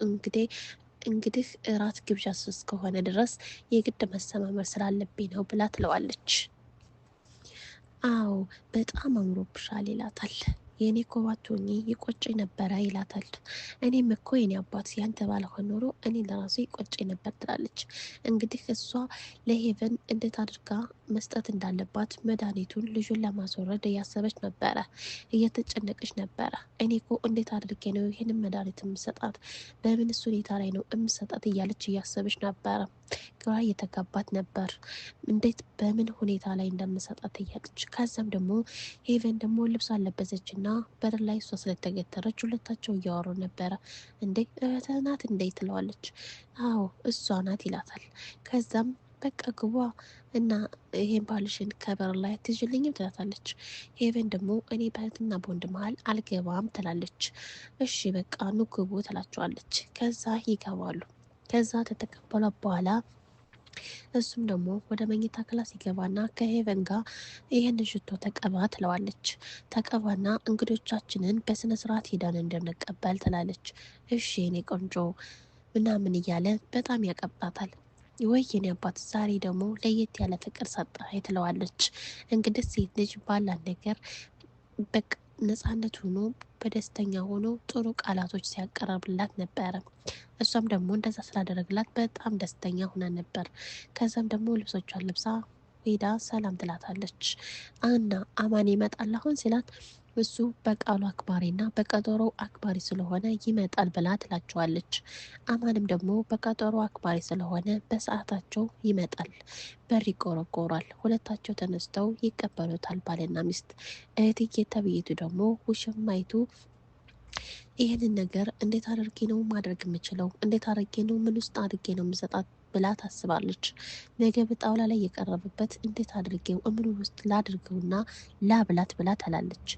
እንግዲህ እንግዲህ እራት ግብዣ እስከሆነ ድረስ የግድ መሰማመር ስላለብኝ ነው ብላ ትለዋለች። አዎ በጣም አምሮብሻል ይላታል። የኔ እኮ ባትሆኚ ይቆጨኝ ነበረ ይላታል። እኔም እኮ የኔ አባት ያንተ ባልሆን ኖሮ እኔ ለራሱ ይቆጨኝ ነበር ትላለች። እንግዲህ እሷ ለሄቨን እንዴት አድርጋ መስጠት እንዳለባት መድኃኒቱን ልጁን ለማስወረድ እያሰበች ነበረ፣ እየተጨነቀች ነበረ። እኔ እኮ እንዴት አድርጌ ነው ይህንን መድኃኒት የምሰጣት፣ በምንስ ሁኔታ ላይ ነው የምሰጣት እያለች እያሰበች ነበረ። ግራ እየተጋባት ነበር፣ እንዴት በምን ሁኔታ ላይ እንደምሰጣት እያለች። ከዛም ደግሞ ሄቨን ደግሞ ልብስ አለበሰች እና በር ላይ እሷ ስለተገተረች ሁለታቸው እያወሩ ነበረ። እንዴ እህትህ ናት እንዴ ትለዋለች። አዎ እሷ ናት ይላታል። ከዛም በቃ ግቧ እና ይሄን ባልሽን ከበር ላይ አትይዥልኝም ትላታለች። ሄቨን ደግሞ እኔ በእህትና በወንድ መሀል አልገባም ትላለች። እሺ በቃ ኑ ግቡ ትላቸዋለች። ከዛ ይገባሉ። ከዛ ተተቀበሏ በኋላ እሱም ደግሞ ወደ መኝታ ክላስ ይገባና ከሄቨን ጋር ይህን ሽቶ ተቀባ ትለዋለች። ተቀባና እንግዶቻችንን በስነ ስርዓት ሄደን እንድንቀበል ትላለች። እሺ የኔ ቆንጆ ምናምን እያለ በጣም ያቀባታል። ወይ የኔ አባት ዛሬ ደግሞ ለየት ያለ ፍቅር ሰጠኸኝ ትለዋለች። እንግዲህ ሴት ልጅ ባላት ነገር በቃ ነፃነት ሆኖ በደስተኛ ሆኖ ጥሩ ቃላቶች ሲያቀርብላት ነበረ። እሷም ደግሞ እንደዛ ስላደረግላት በጣም ደስተኛ ሆና ነበር። ከዛም ደግሞ ልብሶቿን ለብሳ ሄዳ ሰላም ትላታለች። እና አማን ይመጣል አሁን ሲላት እሱ በቃሉ አክባሪና በቀጠሮ አክባሪ ስለሆነ ይመጣል ብላ ትላቸዋለች። አማንም ደግሞ በቀጠሮ አክባሪ ስለሆነ በሰዓታቸው ይመጣል። በር ይቆረቆራል። ሁለታቸው ተነስተው ይቀበሉታል ባልና ሚስት። እህትዬ ተብይቱ ደግሞ ውሽማይቱ ይህንን ነገር እንዴት አድርጌ ነው ማድረግ የምችለው? እንዴት አድርጌ ነው ምን ውስጥ አድርጌ ነው የምሰጣት ብላ ታስባለች። ምግብ ጣውላ ላይ የቀረበበት እንዴት አድርጌው እምኑ ውስጥ ላድርገውና ላብላት ብላ ትላለች።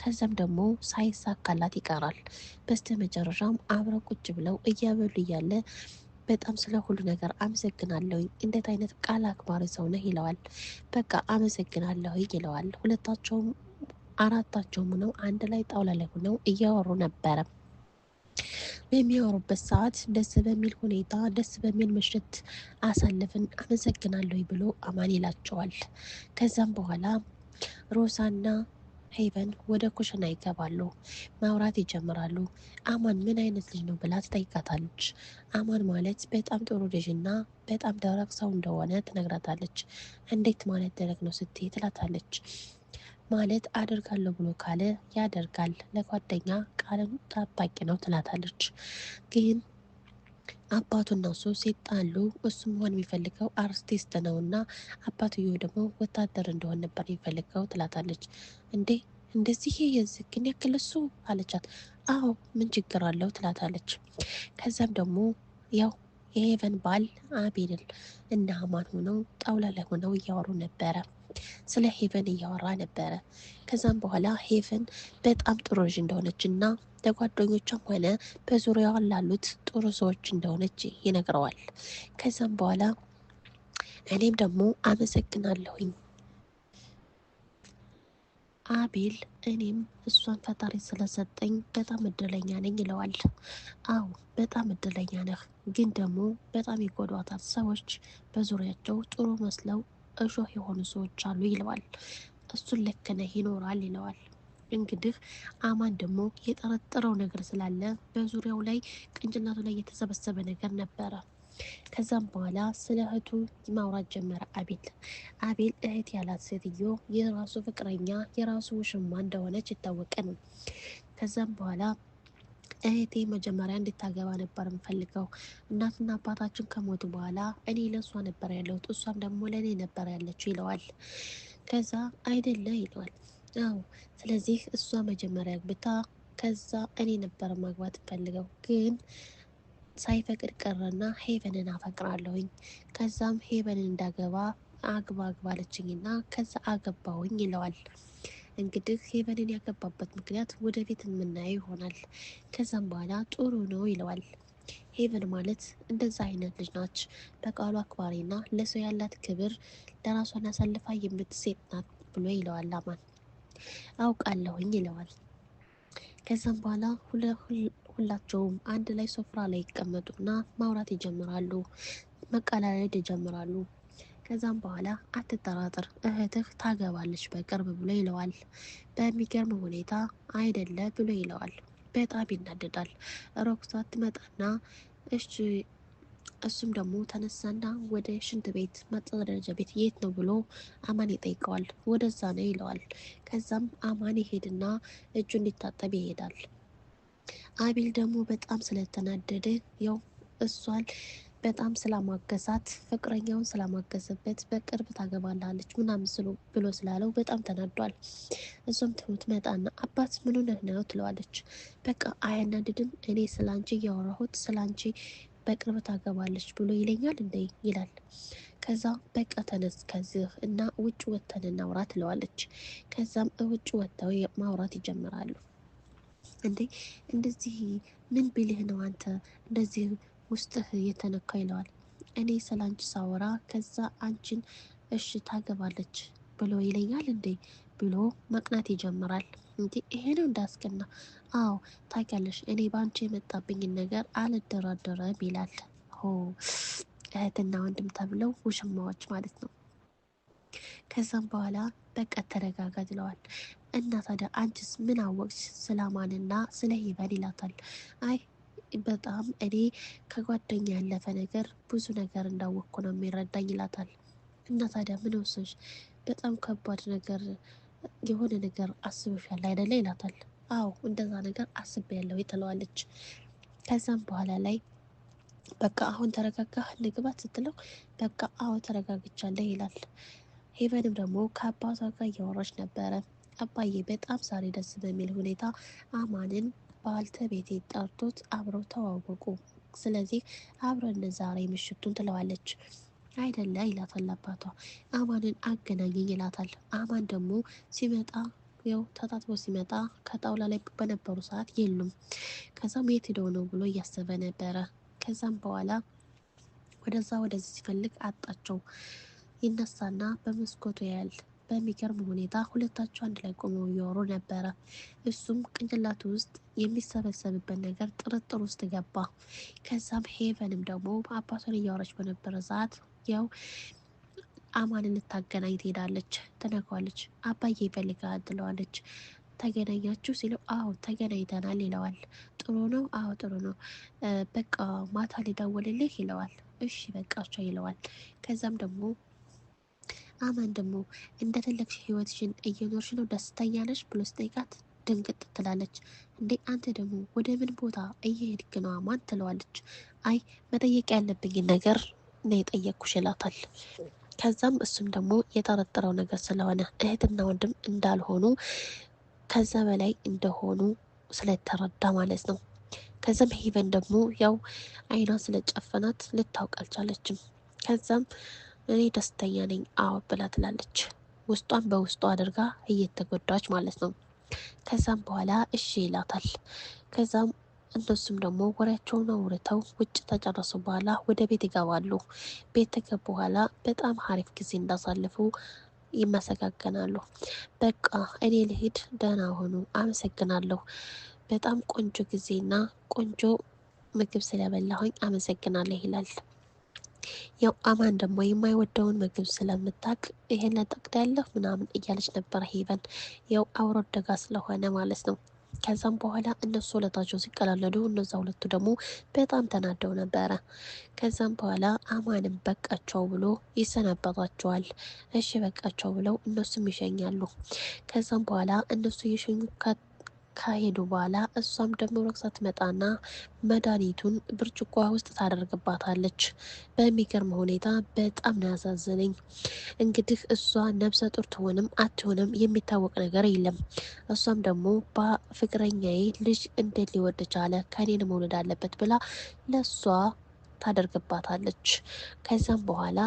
ከዛም ደግሞ ሳይሳካላት ይቀራል። በስተ መጨረሻም አብረው ቁጭ ብለው እያበሉ እያለ በጣም ስለ ሁሉ ነገር አመሰግናለሁ፣ እንዴት አይነት ቃል አክባሪ ሰው ነህ ይለዋል። በቃ አመሰግናለሁ ይለዋል። ሁለታቸውም አራታቸውም ሆነው አንድ ላይ ጣውላ ላይ ሆነው እያወሩ ነበረ። በሚያወሩበት ሰዓት ደስ በሚል ሁኔታ ደስ በሚል ምሽት አሳልፍን አመሰግናለሁ ብሎ አማን ይላቸዋል። ከዛም በኋላ ሮሳና ሄቨን ወደ ኩሽና ይገባሉ። ማውራት ይጀምራሉ። አማን ምን አይነት ልጅ ነው ብላ ትጠይቃታለች። አማን ማለት በጣም ጥሩ ልጅና በጣም ደረቅ ሰው እንደሆነ ትነግራታለች። እንዴት ማለት ደረቅ ነው ስትይ ትላታለች። ማለት አደርጋለሁ ብሎ ካለ ያደርጋል፣ ለጓደኛ ቃልን ጠባቂ ነው ትላታለች። ግን አባቱና እሱ ሲጣሉ እሱ መሆን የሚፈልገው አርቲስት ነው እና አባትየው ደግሞ ወታደር እንደሆን ነበር የሚፈልገው ትላታለች። እንዴ እንደዚህ የዚህ ግን ያክል እሱ አለቻት። አዎ ምን ችግር አለው ትላታለች። ከዛም ደግሞ ያው የሄቨን ባል አቤል እና አማን ሆነው ጣውላ ላይ ሆነው እያወሩ ነበረ። ስለ ሄቨን እያወራ ነበረ። ከዛም በኋላ ሄቨን በጣም ጥሩ ልጅ እንደሆነች እና ለጓደኞቿም ሆነ በዙሪያዋ ላሉት ጥሩ ሰዎች እንደሆነች ይነግረዋል። ከዛም በኋላ እኔም ደግሞ አመሰግናለሁኝ አቤል፣ እኔም እሷን ፈጣሪ ስለሰጠኝ በጣም እድለኛ ነኝ ይለዋል። አዎ በጣም እድለኛ ነህ፣ ግን ደግሞ በጣም ይጎዷታል ሰዎች በዙሪያቸው ጥሩ መስለው እሾህ የሆኑ ሰዎች አሉ ይለዋል። እሱን ልክ ነህ ይኖራል ይለዋል። እንግዲህ አማን ደግሞ የጠረጠረው ነገር ስላለ በዙሪያው ላይ ቅንጭላቱ ላይ የተሰበሰበ ነገር ነበረ። ከዛም በኋላ ስለ እህቱ ማውራት ጀመረ አቤል። አቤል እህት ያላት ሴትዮ የራሱ ፍቅረኛ የራሱ ውሽማ እንደሆነች የታወቀ ነው። ከዛም በኋላ እህቴ መጀመሪያ እንድታገባ ነበር የምፈልገው። እናትና አባታችን ከሞቱ በኋላ እኔ ለእሷ ነበር ያለሁት፣ እሷም ደግሞ ለእኔ ነበር ያለችው ይለዋል። ከዛ አይደለ ይለዋል። አዎ ስለዚህ እሷ መጀመሪያ አግብታ ከዛ እኔ ነበር ማግባት ፈልገው ግን ሳይፈቅድ ቀረና ሄቨንን አፈቅራለሁኝ። ከዛም ሄቨንን እንዳገባ አግባ አግባለችኝና ከዛ አገባሁኝ ይለዋል። እንግዲህ ሄቨንን ያገባበት ምክንያት ወደፊት የምናየው ይሆናል። ከዛም በኋላ ጥሩ ነው ይለዋል። ሄቨን ማለት እንደዛ አይነት ልጅ ናች። በቃሉ አክባሪና ለሰው ያላት ክብር ለራሷን አሳልፋ የምትሰጥ ናት ብሎ ይለዋል አማን። አውቃለሁኝ ይለዋል። ከዛም በኋላ ሁላቸውም አንድ ላይ ሶፍራ ላይ ይቀመጡና ማውራት ይጀምራሉ፣ መቀላለድ ይጀምራሉ። ከዛም በኋላ አትጠራጥር እህትህ ታገባለች በቅርብ ብሎ ይለዋል። በሚገርም ሁኔታ አይደለ ብሎ ይለዋል። በጣም ይናደዳል። ሮክሳት ትመጣና እሺ እሱም ደግሞ ተነሳና ወደ ሽንት ቤት መጸዳጃ ቤት የት ነው ብሎ አማን ይጠይቀዋል። ወደዛ ነው ይለዋል። ከዛም አማን ይሄድና እጁ እንዲታጠብ ይሄዳል። አቤል ደግሞ በጣም ስለተናደደ ያው እሷን በጣም ስላማገሳት ፍቅረኛውን ስላማገሰበት በቅርብ ታገባላለች ምናምን ብሎ ስላለው በጣም ተናዷል። እሱም ትመጣና አባት ምን ሆነህ ነው ትለዋለች። በቃ አያናድድም እኔ ስላንቺ እያወራሁት ስላንቺ በቅርብ ታገባለች ብሎ ይለኛል እንዴ ይላል። ከዛ በቃ ተነስ ከዚህ እና ውጭ ወተን እናውራ ትለዋለች። ከዛም ውጭ ወጥተው ማውራት ይጀምራሉ። እንዴ እንደዚህ ምን ቢልህ ነው አንተ እንደዚህ ውስጥህ የተነካ ይለዋል። እኔ ስላንቺ ሳወራ ከዛ አንቺን እሺ ታገባለች ብሎ ይለኛል እንዴ ብሎ መቅናት ይጀምራል። እንዴ ይሄ ነው እንዳስቀና? አዎ ታውቂያለሽ፣ እኔ በአንቺ የመጣብኝን ነገር አልደራደረም ይላል። ሆ እህትና ወንድም ተብለው ውሽማዎች ማለት ነው። ከዛም በኋላ በቃ ተረጋጋ ይለዋል። እና ታዲያ አንቺስ ምን አወቅሽ ስለ አማንና ስለ ሄቨን ይላታል። አይ በጣም እኔ ከጓደኛ ያለፈ ነገር ብዙ ነገር እንዳወቅኩ ነው የሚረዳኝ ይላታል። እና ታዲያ ምን ወሰንሽ? በጣም ከባድ ነገር የሆነ ነገር አስበሻል አይደለ ይላታል። አዎ እንደዛ ነገር አስቤያለሁ ትለዋለች። ከዛም በኋላ ላይ በቃ አሁን ተረጋጋህ ንግባት ስትለው በቃ አዎ ተረጋግቻለሁ ይላል። ሄቨንም ደግሞ ከአባቷ ጋር እያወራች ነበረ። አባዬ በጣም ዛሬ ደስ በሚል ሁኔታ አማንን ባልተቤቴ ጠርቶት አብረው ተዋወቁ። ስለዚህ አብረን ዛሬ ምሽቱን ትለዋለች። አይደለ ይላታል አባቷ። አማንን አገናኘኝ ይላታል። አማን ደግሞ ሲመጣ ያው ተጣጥቦ ሲመጣ ከጣውላ ላይ በነበሩ ሰዓት የሉም። ከዛም የት ሄደው ነው ብሎ እያሰበ ነበረ። ከዛም በኋላ ወደዛ ወደዚህ ሲፈልግ አጣቸው። ይነሳና በመስኮቱ ያያል። በሚገርም ሁኔታ ሁለታቸው አንድ ላይ ቆመው እያወሩ ነበረ። እሱም ቅንጭላቱ ውስጥ የሚሰበሰብበት ነገር ጥርጥር ውስጥ ገባ። ከዛም ሄቨንም ደግሞ አባቷን እያወራች በነበረ ሰዓት ያው አማንን ልታገናኝ ትሄዳለች። ትነካዋለች። አባዬ ይፈልጋል ትለዋለች። ተገናኛችሁ ሲለው አዎ ተገናኝተናል ይለዋል። ጥሩ ነው? አዎ ጥሩ ነው። በቃ ማታ ሊደውልልህ ይለዋል። እሺ በቃቸው ይለዋል። ከዛም ደግሞ አማን ደግሞ እንደፈለግሽ ህይወትሽን እየኖርሽ ነው ደስተኛ ነሽ ብሎ ስጠይቃት ድንግጥ ትላለች። እንዴ አንተ ደግሞ ወደ ምን ቦታ እየሄድክ ነው አማን ትለዋለች። አይ መጠየቅ ያለብኝን ነገር ነው የጠየቅኩሽ ይላታል። ከዛም እሱም ደግሞ የጠረጠረው ነገር ስለሆነ እህትና ወንድም እንዳልሆኑ ከዛ በላይ እንደሆኑ ስለተረዳ ማለት ነው። ከዛም ሄቨን ደግሞ ያው አይኗ ስለጨፈናት ልታውቅ አልቻለችም። ከዛም እኔ ደስተኛ ነኝ አዎ ብላ ትላለች። ውስጧን በውስጡ አድርጋ እየተጎዳች ማለት ነው። ከዛም በኋላ እሺ ይላታል። ከዛም እነሱም ደግሞ ወሬያቸውን አውርተው ውጭ ተጨረሱ በኋላ ወደ ቤት ይገባሉ። ቤት ከገቡ በኋላ በጣም አሪፍ ጊዜ እንዳሳልፉ ይመሰጋገናሉ። በቃ እኔ ልሂድ፣ ደህና ሆኑ፣ አመሰግናለሁ። በጣም ቆንጆ ጊዜና ቆንጆ ምግብ ስለበላሁኝ አመሰግናለሁ ይላል። ያው አማን ደግሞ የማይወደውን ምግብ ስለምታውቅ ይሄን ለጠቅዳ ያለህ ምናምን እያለች ነበር ሄቨን ያው አውሮ ደጋ ስለሆነ ማለት ነው። ከዛም በኋላ እነሱ ሁለታቸው ሲቀላለዱ እነዛ ሁለቱ ደግሞ በጣም ተናደው ነበረ። ከዛም በኋላ አማንም በቃቸው ብሎ ይሰናበታቸዋል። እሺ በቃቸው ብለው እነሱም ይሸኛሉ። ከዛም በኋላ እነሱ እየሸኙ ካሄዱ በኋላ እሷም ደግሞ ረክሳ ትመጣና መድኃኒቱን ብርጭቋ ውስጥ ታደርግባታለች። በሚገርም ሁኔታ በጣም ነው ያሳዘነኝ። እንግዲህ እሷ ነብሰ ጡር ትሆንም አትሆንም የሚታወቅ ነገር የለም። እሷም ደግሞ በፍቅረኛዬ ልጅ እንዴት ሊወድ ቻለ ከኔን መውለድ አለበት ብላ ለእሷ ታደርግባታለች። ከዛም በኋላ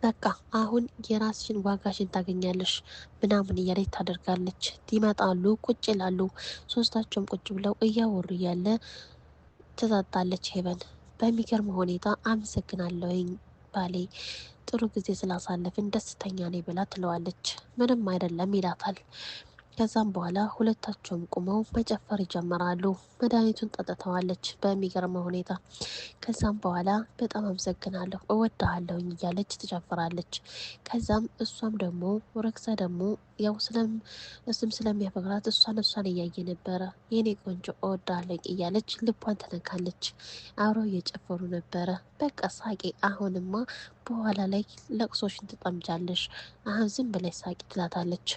በቃ አሁን የራስሽን ዋጋሽን ታገኛለሽ ምናምን እያለች ታደርጋለች። ይመጣሉ፣ ቁጭ ይላሉ። ሶስታቸውም ቁጭ ብለው እያወሩ እያለ ትጠጣለች ሄቨን። በሚገርም ሁኔታ አመሰግናለሁኝ ባሌ፣ ጥሩ ጊዜ ስላሳለፍን ደስተኛ ነኝ ብላ ትለዋለች። ምንም አይደለም ይላታል። ከዛም በኋላ ሁለታቸውም ቁመው መጨፈር ይጀምራሉ። መድኃኒቱን ጠጥተዋለች በሚገርመው ሁኔታ። ከዛም በኋላ በጣም አመሰግናለሁ እወድሃለሁኝ እያለች ትጨፍራለች። ከዛም እሷም ደግሞ ረክሳ ደግሞ ያው እሱም ስለሚያፈቅራት እሷን እያየ ነበረ። የኔ ቆንጆ እወድሃለሁኝ እያለች ልቧን ተነካለች። አብረው እየጨፈሩ ነበረ። በቃ ሳቂ፣ አሁንማ በኋላ ላይ ለቅሶሽን ትጠምጃለሽ፣ አሁን ዝም ብለሽ ሳቂ ትላታለች።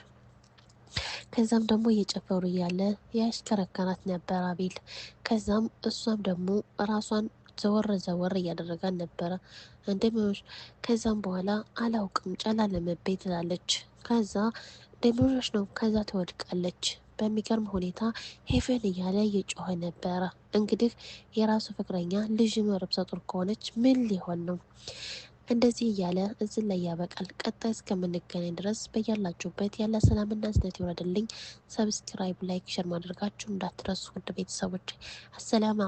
ከዛም ደግሞ እየጨፈሩ እያለ ያሽከረከራት ነበር አቤል። ከዛም እሷም ደግሞ ራሷን ዘወር እያደረጋን ነበረ እንደሚሆሽ። ከዛም በኋላ አላውቅም ጨላለመብኝ ትላለች። ከዛ እንደሚሆሽ ነው። ከዛ ትወድቃለች። በሚገርም ሁኔታ ሄቨን እያለ እየጮኸ ነበረ። እንግዲህ የራሱ ፍቅረኛ ልጅ መርብሰ ጡር ከሆነች ምን ሊሆን ነው? እንደዚህ እያለ እዚህ ላይ ያበቃል። ቀጣይ እስከምንገናኝ ድረስ በያላችሁበት ያለ ሰላምና እዝነት ይውረድልኝ። ሰብስክራይብ፣ ላይክ፣ ሸር ማድረጋችሁ እንዳትረሱ ውድ ቤተሰቦች። አሰላም